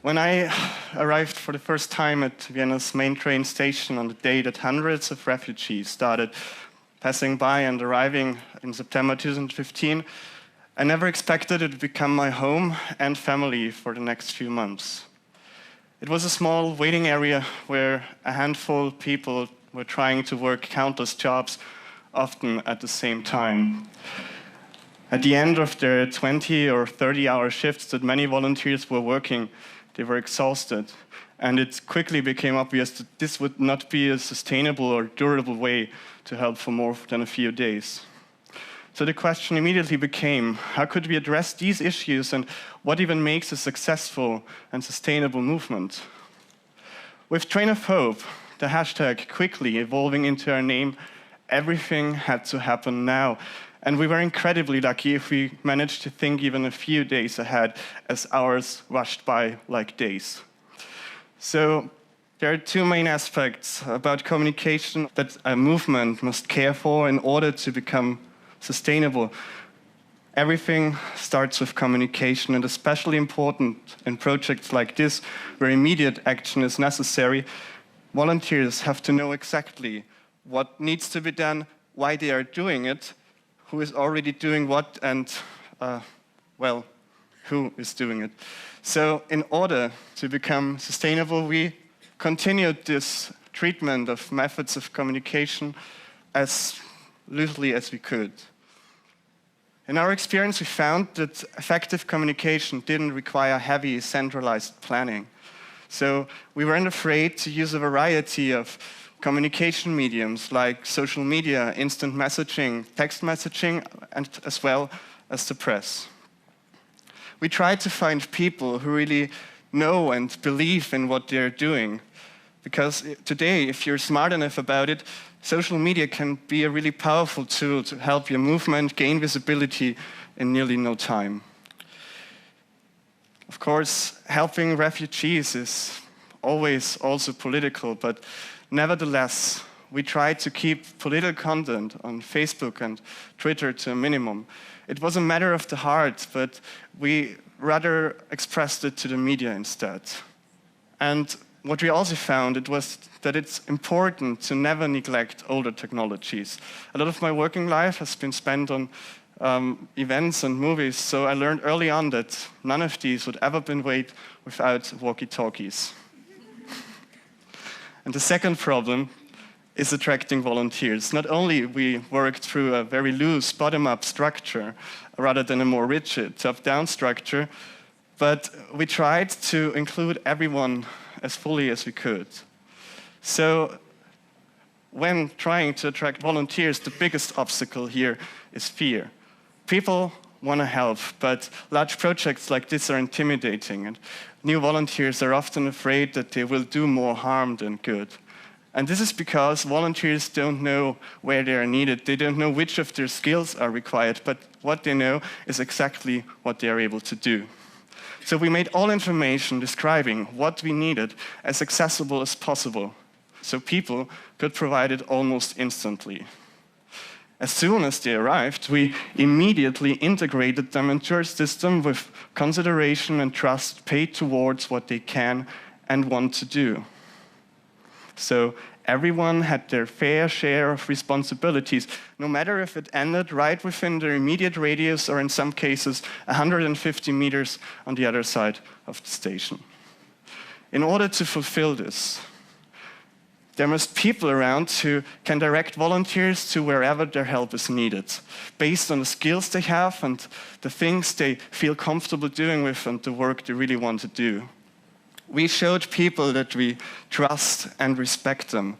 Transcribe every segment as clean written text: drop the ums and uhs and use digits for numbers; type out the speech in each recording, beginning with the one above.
When I arrived for the first time at Vienna's main train station on the day that hundreds of refugees started passing by and arriving in September 2015, I never expected it to become my home and family for the next few months. It was a small waiting area where a handful of people were trying to work countless jobs, often at the same time. At the end of their 20 or 30-hour shifts that many volunteers were working, they were exhausted, and it quickly became obvious that this would not be a sustainable or durable way to help for more than a few days. So the question immediately became, how could we address these issues, and what even makes a successful and sustainable movement? With Train of Hope, the hashtag quickly evolving into our name, everything had to happen now. And we were incredibly lucky if we managed to think even a few days ahead, as hours rushed by like days. So there are two main aspects about communication that a movement must care for in order to become sustainable. Everything starts with communication, and especially important in projects like this, where immediate action is necessary. Volunteers have to know exactly what needs to be done, why they are doing it, who is already doing what, and, who is doing it. So in order to become sustainable, we continued this treatment of methods of communication as loosely as we could. In our experience, we found that effective communication didn't require heavy centralized planning. So we weren't afraid to use a variety of communication mediums like social media, instant messaging, text messaging, and as well as the press. We tried to find people who really know and believe in what they're doing. Because today, if you're smart enough about it, social media can be a really powerful tool to help your movement gain visibility in nearly no time. Of course, helping refugees is always also political, but nevertheless, we try to keep political content on Facebook and Twitter to a minimum. It was a matter of the heart, but we rather expressed it to the media instead. And what we also found was that it's important to never neglect older technologies. A lot of my working life has been spent on events and movies, so I learned early on that none of these would ever been made without walkie-talkies. And the second problem is attracting volunteers. Not only we worked through a very loose bottom-up structure rather than a more rigid top-down structure, but we tried to include everyone as fully as we could. So when trying to attract volunteers, the biggest obstacle here is fear. People want to help, but large projects like this are intimidating, and new volunteers are often afraid that they will do more harm than good. And this is because volunteers don't know where they are needed. They don't know which of their skills are required, but what they know is exactly what they are able to do. So we made all information describing what we needed as accessible as possible, so people could provide it almost instantly. As soon as they arrived, we immediately integrated them into our system with consideration and trust paid towards what they can and want to do. So everyone had their fair share of responsibilities, no matter if it ended right within their immediate radius or in some cases 150 meters on the other side of the station. In order to fulfill this, there must be people around who can direct volunteers to wherever their help is needed, based on the skills they have and the things they feel comfortable doing with and the work they really want to do. We showed people that we trust and respect them,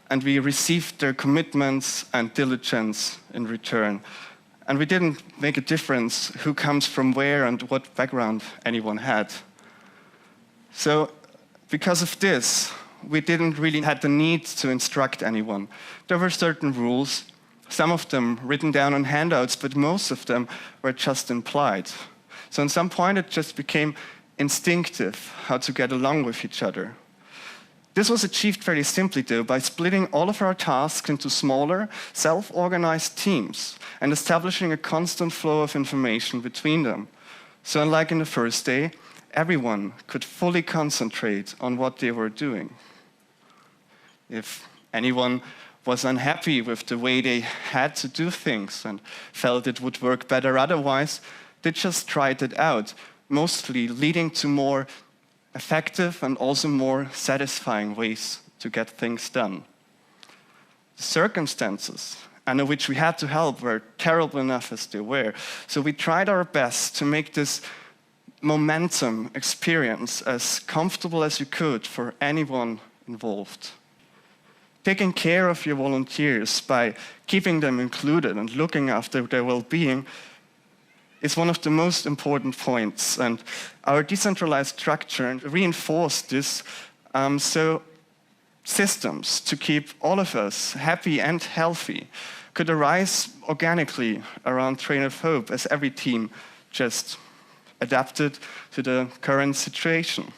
and we received their commitments and diligence in return. And we didn't make a difference who comes from where and what background anyone had. So, because of this, we didn't really have the need to instruct anyone. There were certain rules, some of them written down on handouts, but most of them were just implied. So at some point it just became instinctive how to get along with each other. This was achieved very simply, though, by splitting all of our tasks into smaller, self-organized teams and establishing a constant flow of information between them. So unlike in the first day, everyone could fully concentrate on what they were doing. If anyone was unhappy with the way they had to do things and felt it would work better otherwise, they just tried it out, mostly leading to more effective and also more satisfying ways to get things done. The circumstances under which we had to help were terrible enough as they were, so we tried our best to make this momentum experience as comfortable as we could for anyone involved. Taking care of your volunteers by keeping them included and looking after their well-being is one of the most important points, and our decentralized structure reinforced this, so systems to keep all of us happy and healthy could arise organically around Train of Hope as every team just adapted to the current situation.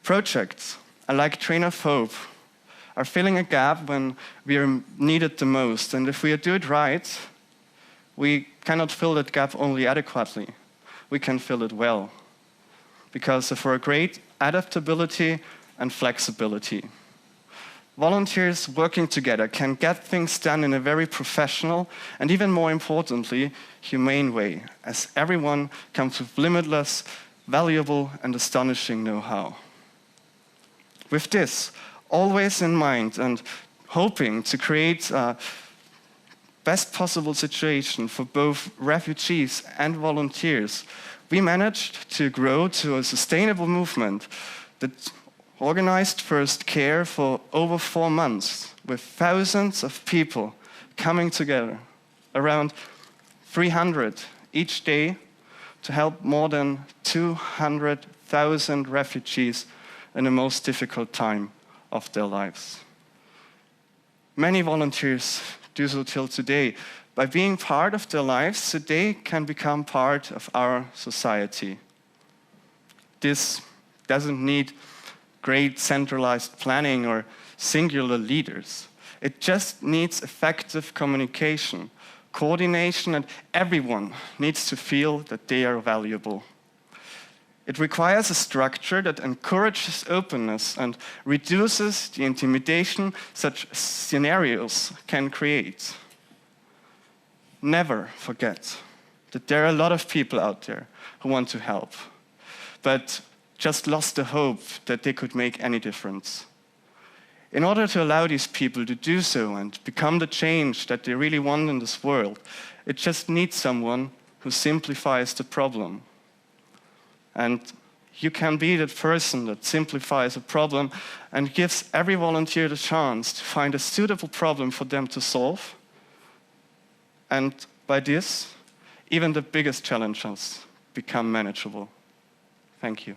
Projects like Train of Hope are filling a gap when we are needed the most, and if we do it right, we cannot fill that gap only adequately, we can fill it well, because of our great adaptability and flexibility. Volunteers working together can get things done in a very professional and, even more importantly, humane way, as everyone comes with limitless, valuable and astonishing know-how. With this always in mind and hoping to create a best possible situation for both refugees and volunteers, we managed to grow to a sustainable movement that organized first care for over 4 months, with thousands of people coming together, around 300 each day, to help more than 200,000 refugees in the most difficult time of their lives. Many volunteers do so till today. By being part of their lives, so they can become part of our society. This doesn't need great centralized planning or singular leaders. It just needs effective communication, coordination, and everyone needs to feel that they are valuable. It requires a structure that encourages openness and reduces the intimidation such scenarios can create. Never forget that there are a lot of people out there who want to help, but just lost the hope that they could make any difference. In order to allow these people to do so and become the change that they really want in this world, it just needs someone who simplifies the problem. And you can be that person that simplifies a problem and gives every volunteer the chance to find a suitable problem for them to solve. And by this, even the biggest challenges become manageable. Thank you.